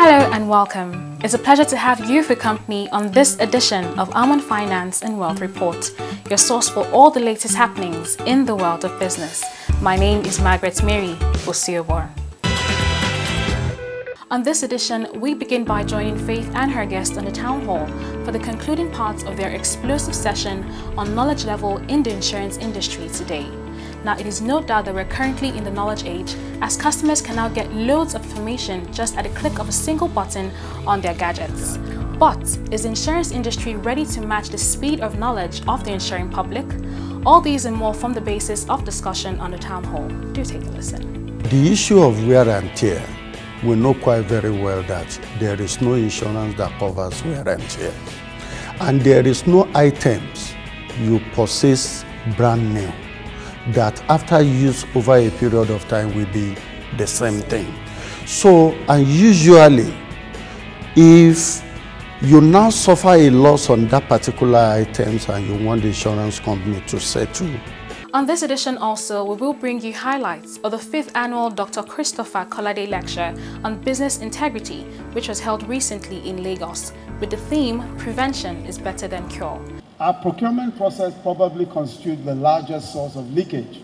Hello and welcome. It's a pleasure to have you for company on this edition of Almond Finance and Wealth Report, your source for all the latest happenings in the world of business. My name is Margaret Mary Osiobor. On this edition, we begin by joining Faith and her guest on the town hall for the concluding part of their explosive session on knowledge level in the insurance industry today. Now, it is no doubt that we're currently in the knowledge age, as customers can now get loads of information just at a click of a single button on their gadgets. But is the insurance industry ready to match the speed of knowledge of the insuring public? All these and more form the basis of discussion on the town hall. Do take a listen. The issue of wear and tear, we know quite very well that there is no insurance that covers wear and tear. And there is no items you possess brand new that after use over a period of time will be the same thing. So, and usually, if you now suffer a loss on that particular items and you want the insurance company to settle. On this edition also, we will bring you highlights of the 5th annual Dr. Christopher Kolade Lecture on Business Integrity, which was held recently in Lagos, with the theme, Prevention is Better Than Cure. Our procurement process probably constitutes the largest source of leakage.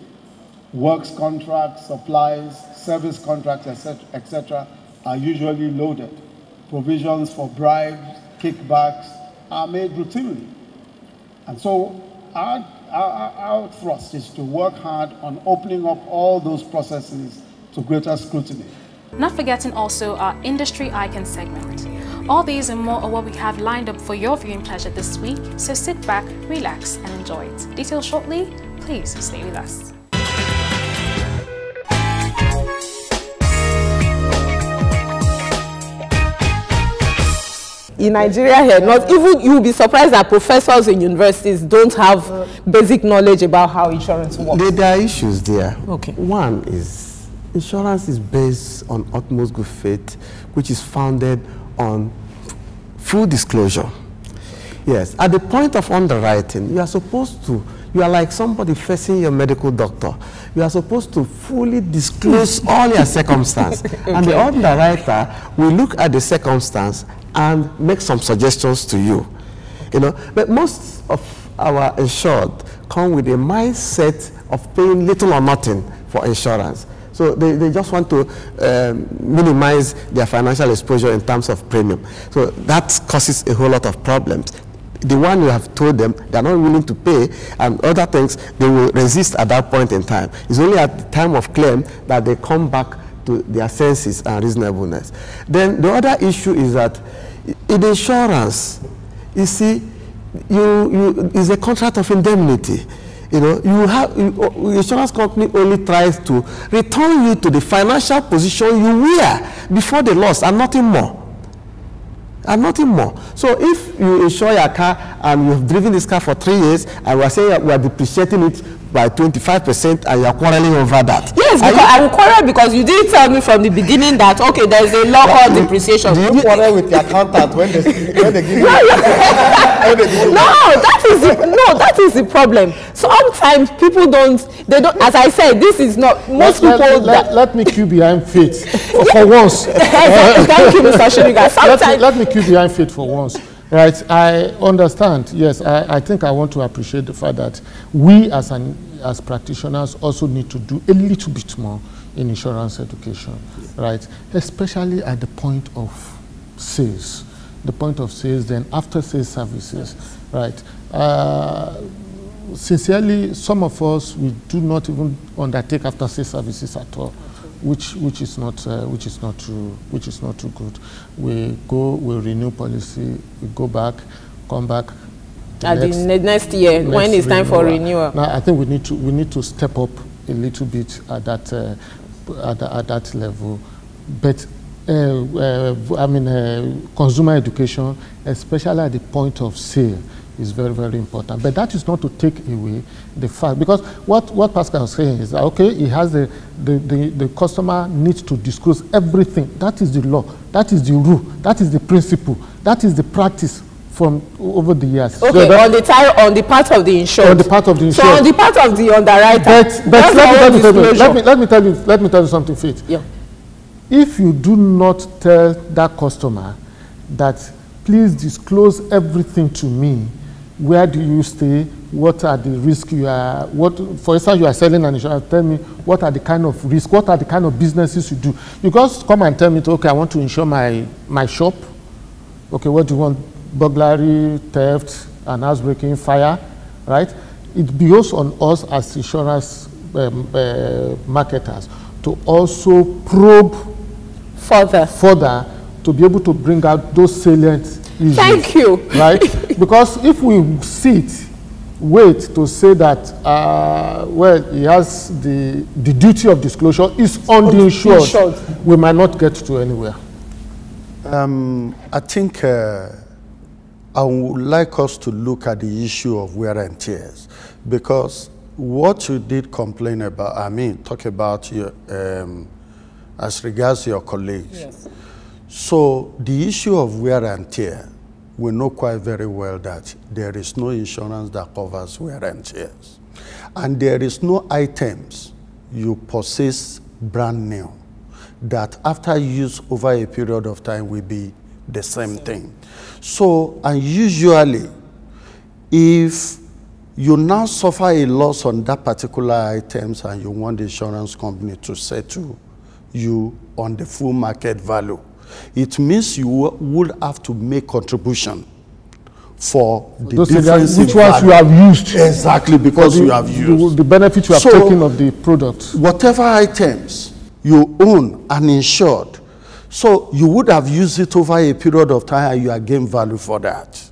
Works contracts, supplies, service contracts, etc. are usually loaded. Provisions for bribes, kickbacks are made routinely. And so our thrust is to work hard on opening up all those processes to greater scrutiny. Not forgetting also our Industry Icon segment. All these and more are what we have lined up for your viewing pleasure this week, so sit back, relax and enjoy it. Details shortly, please stay with us. In Nigeria here, not even you'll be surprised that professors in universities don't have basic knowledge about how insurance works. There are issues there. Okay. One is insurance is based on utmost good faith, which is founded on full disclosure. Yes, at the point of underwriting, you are like somebody facing your medical doctor. You are supposed to fully disclose all your circumstances. Okay. And the underwriter will look at the circumstance and make some suggestions to you. You know, but most of our insured come with a mindset of paying little or nothing for insurance. So they just want to minimize their financial exposure in terms of premium. So that causes a whole lot of problems. The one you have told them they're not willing to pay and other things, they will resist at that point in time. It's only at the time of claim that they come back to their senses and reasonableness. Then the other issue is that in insurance, you see, is a contract of indemnity. You know, insurance company only tries to return you to the financial position you were before the loss and nothing more. And nothing more. So if you insure your car and you've driven this car for 3 years and we are saying we are depreciating it by 25% and you are quarreling over that. Yes, because I will quarrel because you didn't tell me from the beginning that, okay, there is a law called depreciation. Do you quarrel with your accountant when they give you that is the problem. Sometimes people don't, as I said, this is not, most people... Let me cue behind Faith for once. Thank you, Mr. Shoniga. Let me cue behind Faith for once. Right, I understand. Yes, I think I want to appreciate the fact that we as practitioners also need to do a little bit more in insurance education, right? Especially at the point of sales. The point of sales, then after sales services, right? Sincerely, some of us, we do not even undertake after sales services at all. Which is not too good. We renew policy, we go back, come back. At the next year, when it's time for renewal. Now, I think we need to step up a little bit at that level. But consumer education, especially at the point of sale, is very, very important. But that is not to take away the fact, because what Pascal is saying is that, okay, he has the customer needs to disclose everything. That is the law, that is the rule, that is the principle, that is the practice from over the years. Okay, so on the part of the insured. On the part of the insured. So on the part of the underwriter. But let me tell you something, Faith. Yeah. if you do not tell that customer that please disclose everything to me, where do you stay, what are the risks you are, for instance, you are selling an insurance, tell me what are the kind of risks, what are the kind of businesses you do. You just come and tell me, okay, I want to insure my shop. Okay, what do you want? Burglary, theft, and housebreaking, fire, right? It behoves on us as insurance marketers to also probe further to be able to bring out those salient issues. Thank you. Right? Because if we wait to say that, well, he has the duty of disclosure is on the insured, we might not get to anywhere. I think I would like us to look at the issue of wear and tears, because what you did complain about, talk about your, as regards your colleagues. Yes. So the issue of wear and tear, we know quite very well that there is no insurance that covers wear and tears. And there is no items you possess brand new that after use over a period of time will be the same thing. So, and usually, if you now suffer a loss on that particular items and you want the insurance company to settle you on the full market value, it means you would have to make contribution for the those difference which ones you have used. Exactly, because you have used. The benefit you have taken of the product. Whatever items you own and insured, so you would have used it over a period of time and you are gained value for that.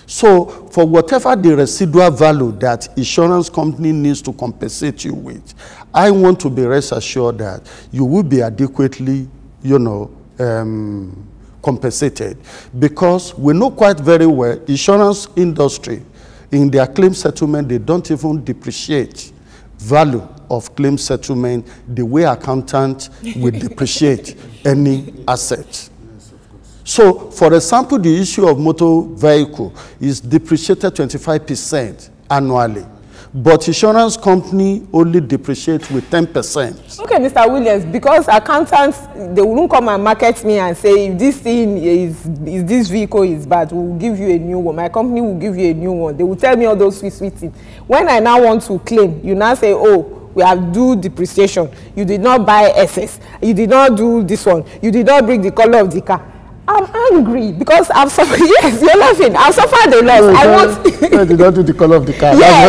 So for whatever the residual value that insurance company needs to compensate you with, I want to be rest assured that you will be adequately, compensated, because we know quite very well insurance industry in their claim settlement, they don't even depreciate value of claim settlement the way accountant will depreciate any asset. So, for example, the issue of motor vehicle is depreciated 25% annually, but insurance company only depreciate with 10%. Okay, Mr. Williams, because accountants, they won't come and market me and say, if this thing is this vehicle is bad, we'll give you a new one. My company will give you a new one. They will tell me all those sweet things. When I now want to claim, you now say, oh, we have do depreciation. You did not buy SS. You did not do this one. You did not bring the color of the car. I'm angry because I've suffered. Yes, you're laughing. I've suffered a loss. I did not do the color of the car. Yeah.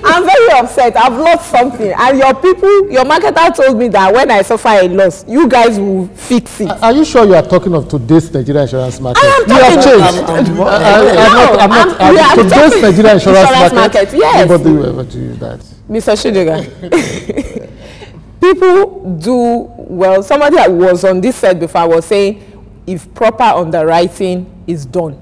I'm very upset. I've lost something. And your people, your marketer told me that when I suffer a loss, you guys will fix it. Are you sure you are talking of today's Nigeria insurance market? I am talking I'm not today's Nigeria insurance market. Yes. Nobody will ever do that. Mr. Shidega. People do well. Somebody that was on this set before was saying if proper underwriting is done.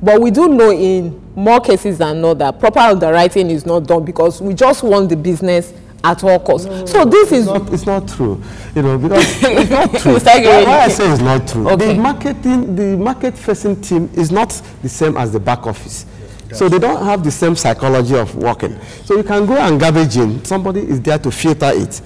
But we do know in more cases than not that proper underwriting is not done because we just want the business at all costs. No, so this is... It's not true. Because it's not true. Why I say it's not true. Okay. The market-facing team is not the same as the back office. So they don't have the same psychology of working. So you can go and garbage in. Somebody is there to filter it.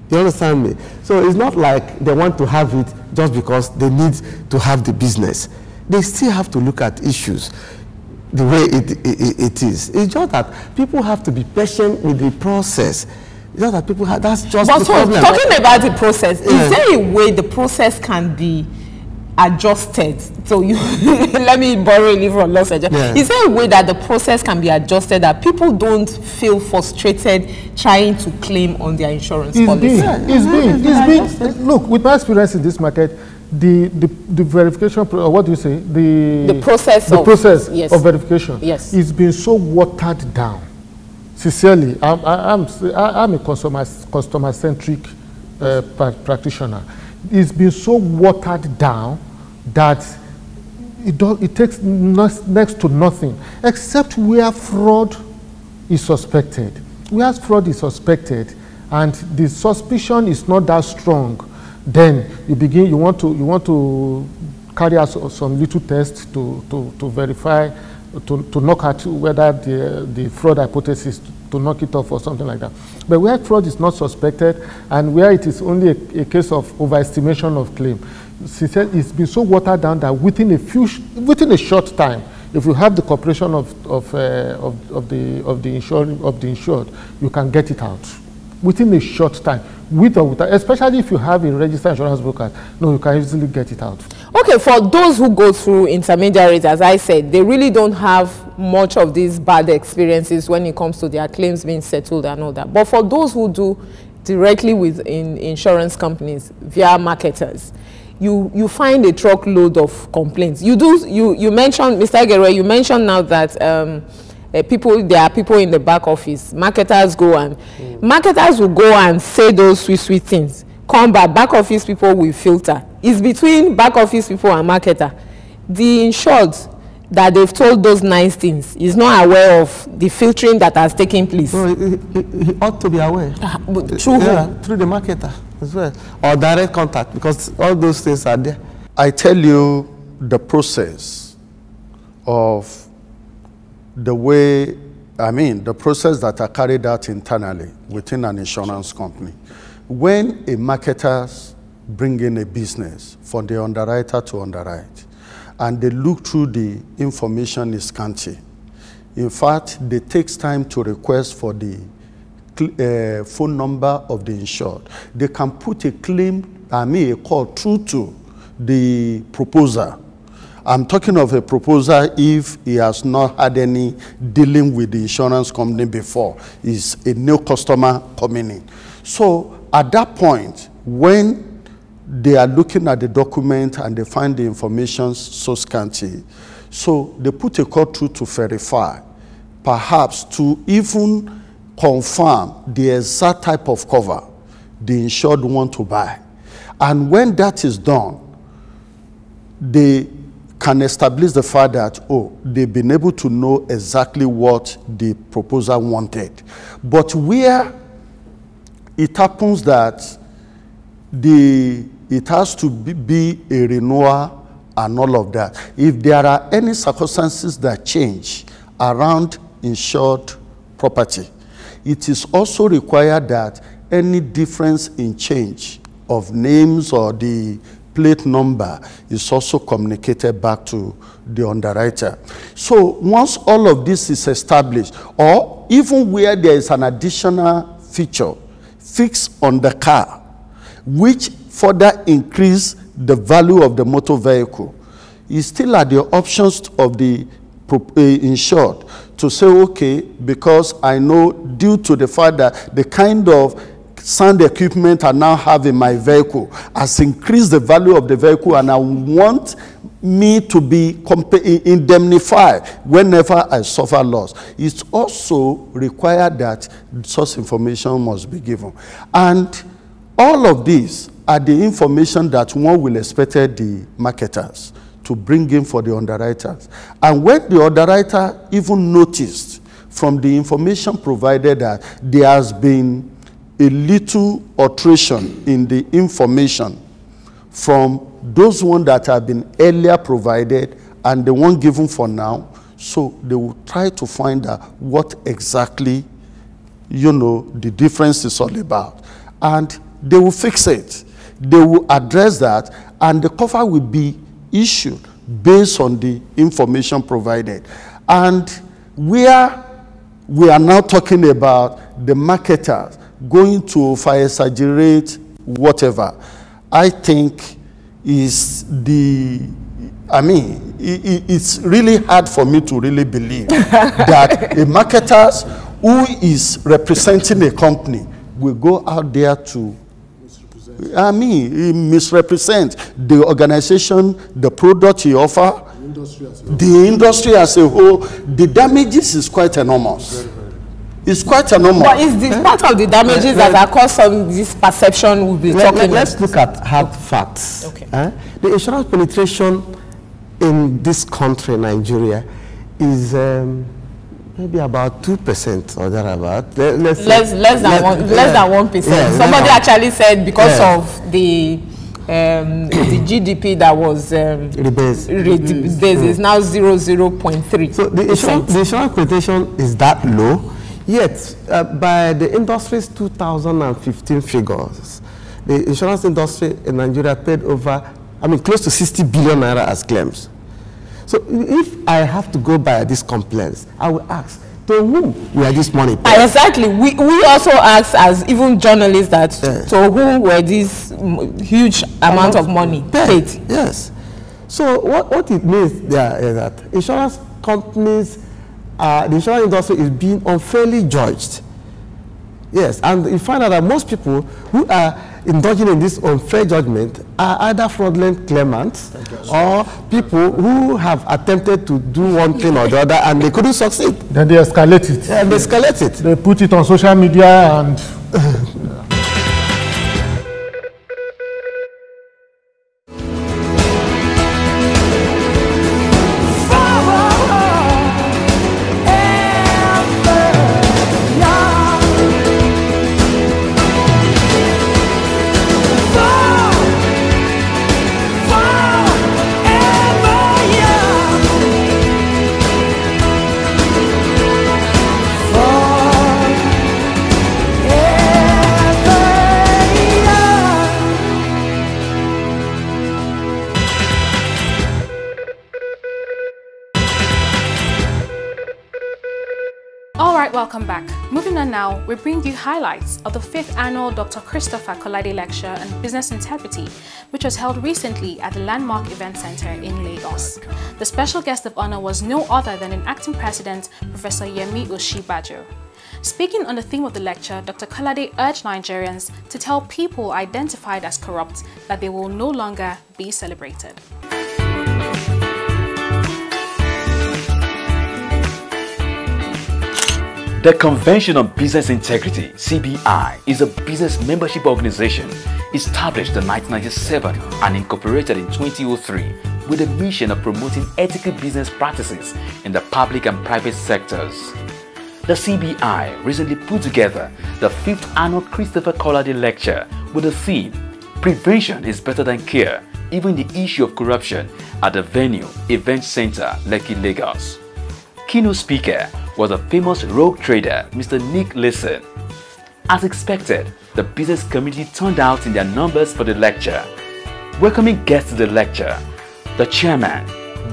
You understand me? So it's not like they want to have it just because they need to have the business. They still have to look at issues the way it is. It's just that people have to be patient with the process. It's just that people have, that's just the problem. Talking about the process, is there a way the process can be adjusted? So you let me borrow a little from Los Angeles. Yeah. Is there a way that the process can be adjusted that people don't feel frustrated trying to claim on their insurance policy? It's been. Look, with my experience in this market, the verification, what do you say? The process of verification. Yes. It's been so watered down. Sincerely, I'm a customer-centric practitioner. It's been so watered down that it takes next to nothing, except where fraud is suspected. Where fraud is suspected, and the suspicion is not that strong, then you want to carry out some little tests to verify, to knock out whether the fraud hypothesis knock it off or something like that. But where fraud is not suspected and where it is only a case of overestimation of claim, she said it's been so watered down that within a short time, if you have the cooperation of the insured, you can get it out within a short time, with or without, especially if you have a registered insurance broker. No, you can easily get it out. Okay, for those who go through intermediaries, as I said, they really don't have much of these bad experiences when it comes to their claims being settled and all that. But for those who do directly with insurance companies via marketers, you find a truckload of complaints. You mentioned, Mr. Egere, you mentioned now that there are people in the back office. Marketers go and marketers will go and say those sweet things. Come back office people will filter. It's between back office people and marketer. The insured that they've told those nice things is not aware of the filtering that has taken place. No, he ought to be aware. Through the marketer as well, or direct contact, because all those things are there. I tell you the process of the way, the process that are carried out internally within an insurance company. When a marketer bring in a business for the underwriter to underwrite, and they look through the information is scanty. In fact, they takes time to request for the phone number of the insured. They can put a claim, a call through to the proposer. I'm talking of a proposer if he has not had any dealing with the insurance company before. He's a new customer coming in. So at that point, when they are looking at the document and they find the information so scanty, so they put a call through to verify, perhaps to even confirm the exact type of cover the insured want to buy. And when that is done, they can establish the fact that, they've been able to know exactly what the proposer wanted. But where it happens that it has to be a renewal and all of that. If there are any circumstances that change around insured property, it is also required that any difference in change of names or the plate number is also communicated back to the underwriter. So once all of this is established, or even where there is an additional feature fixed on the car, which further increase the value of the motor vehicle, is still at the options of the insured to say, okay, because I know due to the fact that the kind of sound equipment I now have in my vehicle has increased the value of the vehicle, and I want me to be indemnified whenever I suffer loss. It's also required that such information must be given. And all of these are the information that one will expect the marketers to bring in for the underwriters. And when the underwriter even noticed from the information provided that there has been a little alteration in the information from those ones that have been earlier provided and the one given for now, so they will try to find out what exactly, the difference is all about. And they will fix it. They will address that, and the cover will be issued based on the information provided. And where we are now talking about the marketers going to fire exaggerate whatever, I think is it's really hard for me to really believe that a marketer who is representing a company will go out there to misrepresent the organization, the product he offers, the industry as a whole. The damages is quite enormous. It's quite enormous. But is this part of the damages that are caused from this perception we'll be talking about? Let's look at hard facts. Okay. The insurance penetration in this country, Nigeria, is maybe about 2% or thereabout. Less than 1%. Yeah, somebody actually said because of the GDP that was rebased is now 0.3%. So the insurance penetration is that low, Yet, by the industry's 2015 figures, the insurance industry in Nigeria paid over, close to 60 billion naira as claims. So if I have to go by these complaints, I will ask, to whom were this money paid? Exactly. We also ask as even journalists that to whom were these huge amount of money paid? Yes. So what it means there is that insurance companies, the insurance industry is being unfairly judged. Yes, and you find out that most people who are indulging in this unfair judgment are either fraudulent claimants or people who have attempted to do one thing or the other and they couldn't succeed. Then they escalate it. Yeah, they escalate it. They put it on social media and... Welcome back. Moving on now, we bring you highlights of the 5th annual Dr. Christopher Kolade Lecture on Business Integrity, which was held recently at the Landmark Event Center in Lagos. The special guest of honor was no other than an acting president, Professor Yemi Oshibajo. Speaking on the theme of the lecture, Dr. Kolade urged Nigerians to tell people identified as corrupt that they will no longer be celebrated. The Convention on Business Integrity, CBI, is a business membership organization established in 1997 and incorporated in 2003 with a mission of promoting ethical business practices in the public and private sectors. The CBI recently put together the 5th annual Christopher Kolade Lecture with the theme, Prevention is Better Than Cure, Even the Issue of Corruption at the venue Event Center, Lekki, Lagos. Keynote speaker was a famous rogue trader, Mr. Nick Leeson. As expected, the business community turned out in their numbers for the lecture. Welcoming guests to the lecture, the chairman,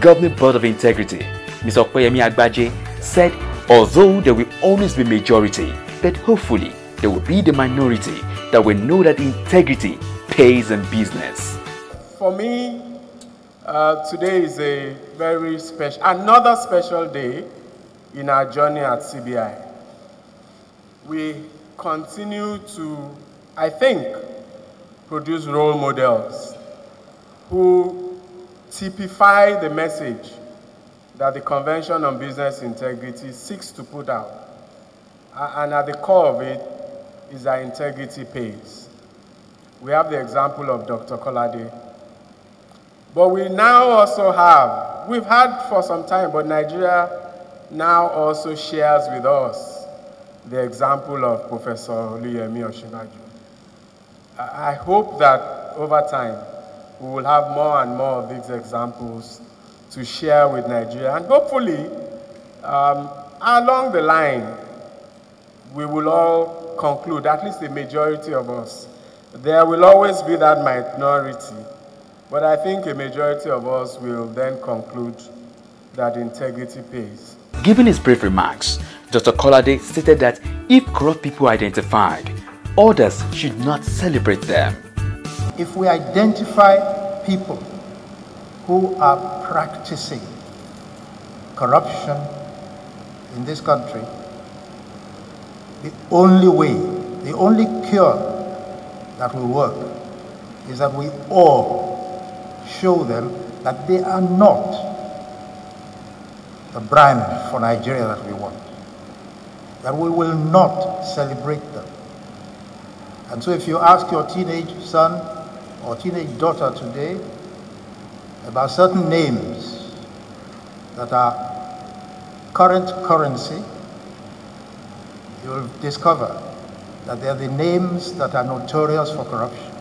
Governing Board of Integrity, Mr. Okoyemi Agbaje, said although there will always be majority, but hopefully there will be the minority that will know that integrity pays in business. For me, today is a very special, another special day in our journey at CBI. We continue to, I think, produce role models who typify the message that the Convention on Business Integrity seeks to put out. And at the core of it is that integrity pays. We have the example of Dr. Kolade. But we now also have, we've had for some time, but Nigeria now also shares with us the example of Professor Yemi Oshibajo. I hope that over time we will have more and more of these examples to share with Nigeria, and hopefully along the line we will all conclude, at least the majority of us. There will always be that minority, but I think a majority of us will then conclude that integrity pays. Given his brief remarks, Dr. Kolade stated that if corrupt people are identified, others should not celebrate them. If we identify people who are practicing corruption in this country, the only way, the only cure that will work is that we all show them that they are not the brand for Nigeria that we want, that we will not celebrate them. And so if you ask your teenage son or teenage daughter today about certain names that are current currency, you will discover that they are the names that are notorious for corruption.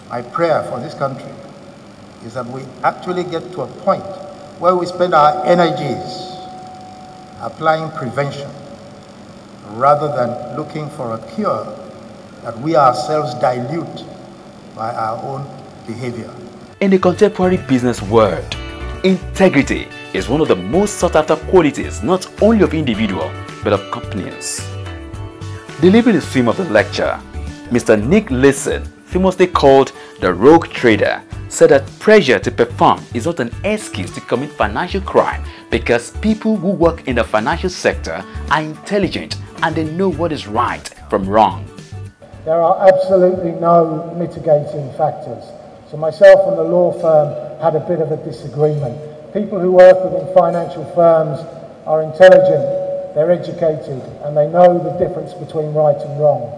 My prayer for this country is that we actually get to a point where we spend our energies applying prevention rather than looking for a cure that we ourselves dilute by our own behavior. In the contemporary business world, integrity is one of the most sought after qualities not only of individuals but of companies. Delivering the theme of the lecture, Mr. Nick Leeson, famously called the rogue trader, said that pressure to perform is not an excuse to commit financial crime because people who work in the financial sector are intelligent and they know what is right from wrong. There are absolutely no mitigating factors. So myself and the law firm had a bit of a disagreement. People who work within financial firms are intelligent, they're educated, and they know the difference between right and wrong.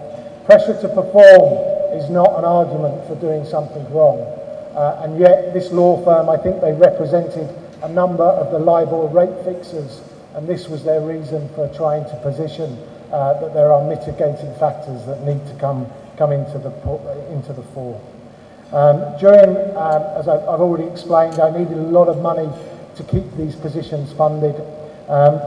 Pressure to perform is not an argument for doing something wrong. And yet this law firm, I think they represented a number of the LIBOR rate fixers, and this was their reason for trying to position that there are mitigating factors that need to come into the fore. As I've already explained, I needed a lot of money to keep these positions funded.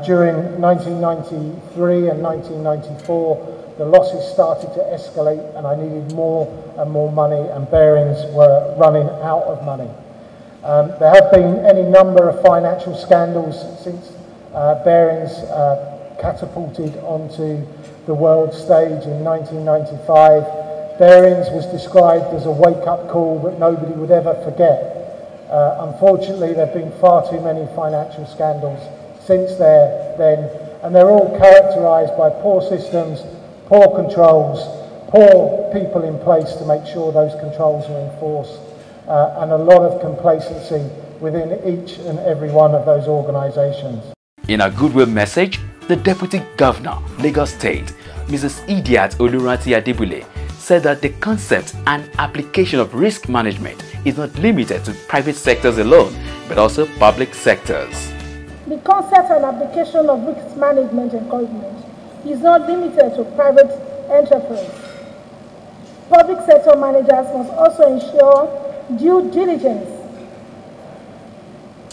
During 1993 and 1994, the losses started to escalate and I needed more and more money, and Barings were running out of money. There have been any number of financial scandals since Barings catapulted onto the world stage in 1995. Barings was described as a wake-up call that nobody would ever forget. Unfortunately, there have been far too many financial scandals since then, and they're all characterised by poor systems, poor controls, poor people in place to make sure those controls are enforced, and a lot of complacency within each and every one of those organisations. In a goodwill message, the Deputy Governor, Lagos State, Mrs. Idiat Oluranti Adebule, said that the concept and application of risk management is not limited to private sectors alone, but also public sectors. The concept and application of risk management encouragement is not limited to private enterprise. Public sector managers must also ensure due diligence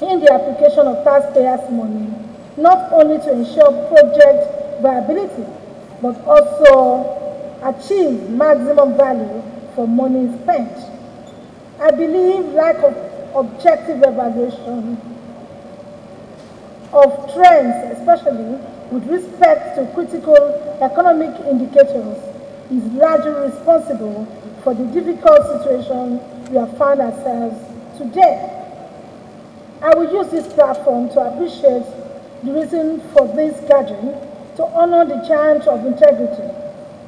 in the application of taxpayers' money, not only to ensure project viability, but also achieve maximum value for money spent. I believe lack of objective evaluation of trends, especially with respect to critical economic indicators, is largely responsible for the difficult situation we have found ourselves today. I will use this platform to appreciate the reason for this gathering, to honor the giant of integrity,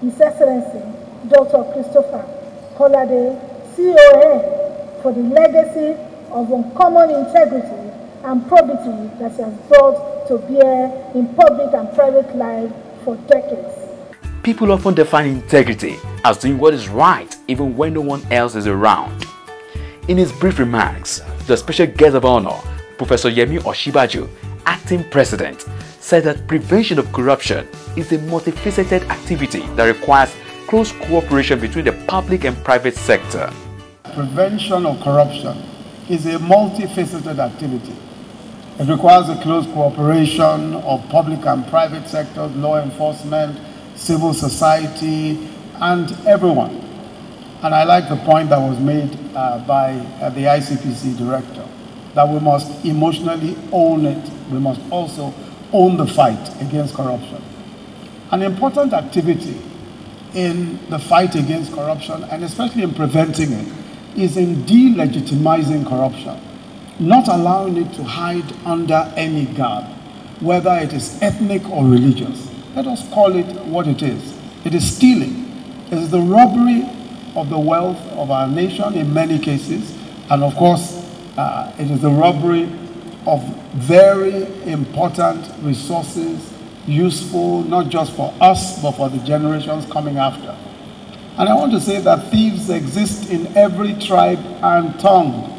His Excellency Dr. Christopher Kolade, CON, for the legacy of uncommon integrity and probity that he has brought to bear in public and private life for decades. People often define integrity as doing what is right even when no one else is around. In his brief remarks, the special guest of honor, Professor Yemi Osinbajo, acting president, said that prevention of corruption is a multifaceted activity that requires close cooperation between the public and private sector. Prevention of corruption is a multifaceted activity. It requires a close cooperation of public and private sectors, law enforcement, civil society, and everyone. And I like the point that was made by the ICPC director, that we must emotionally own it. We must also own the fight against corruption. An important activity in the fight against corruption, and especially in preventing it, is in delegitimizing corruption, not allowing it to hide under any garb, whether it is ethnic or religious. Let us call it what it is. It is stealing. It is the robbery of the wealth of our nation in many cases, and of course, it is the robbery of very important resources, useful not just for us, but for the generations coming after. And I want to say that thieves exist in every tribe and tongue,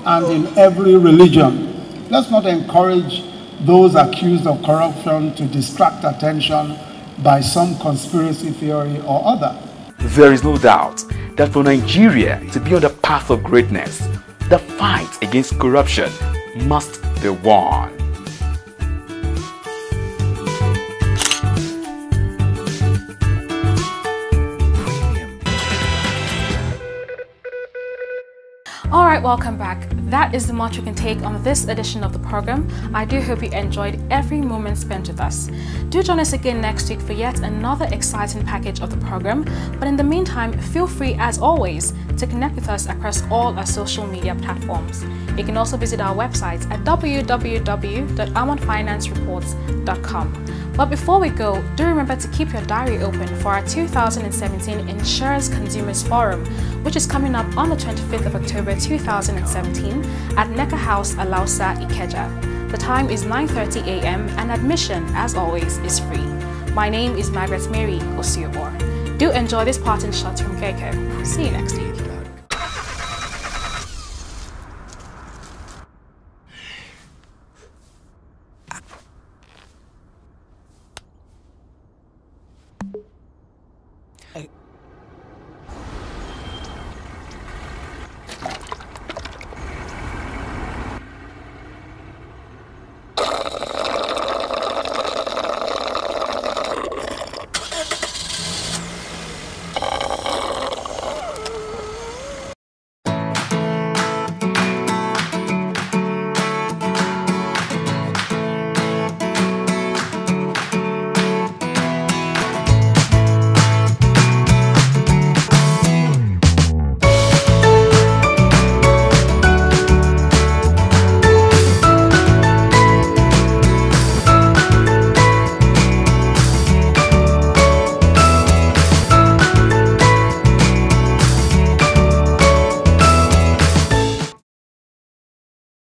and in every religion. Let's not encourage those accused of corruption to distract attention by some conspiracy theory or other. There is no doubt that for Nigeria to be on the path of greatness, the fight against corruption must be won. All right, welcome back. That is the much we can take on this edition of the program. I do hope you enjoyed every moment spent with us. Do join us again next week for yet another exciting package of the program. But in the meantime, feel free, as always, to connect with us across all our social media platforms. You can also visit our website at www.almondfinancereports.com. But before we go, do remember to keep your diary open for our 2017 Insurance Consumers Forum, which is coming up on the 25th of October 2017 at Necker House, Alausa, Ikeja. The time is 9:30 a.m. and admission, as always, is free. My name is Margaret Mary Osiobor. Do enjoy this parting shot from Keiko. See you next week.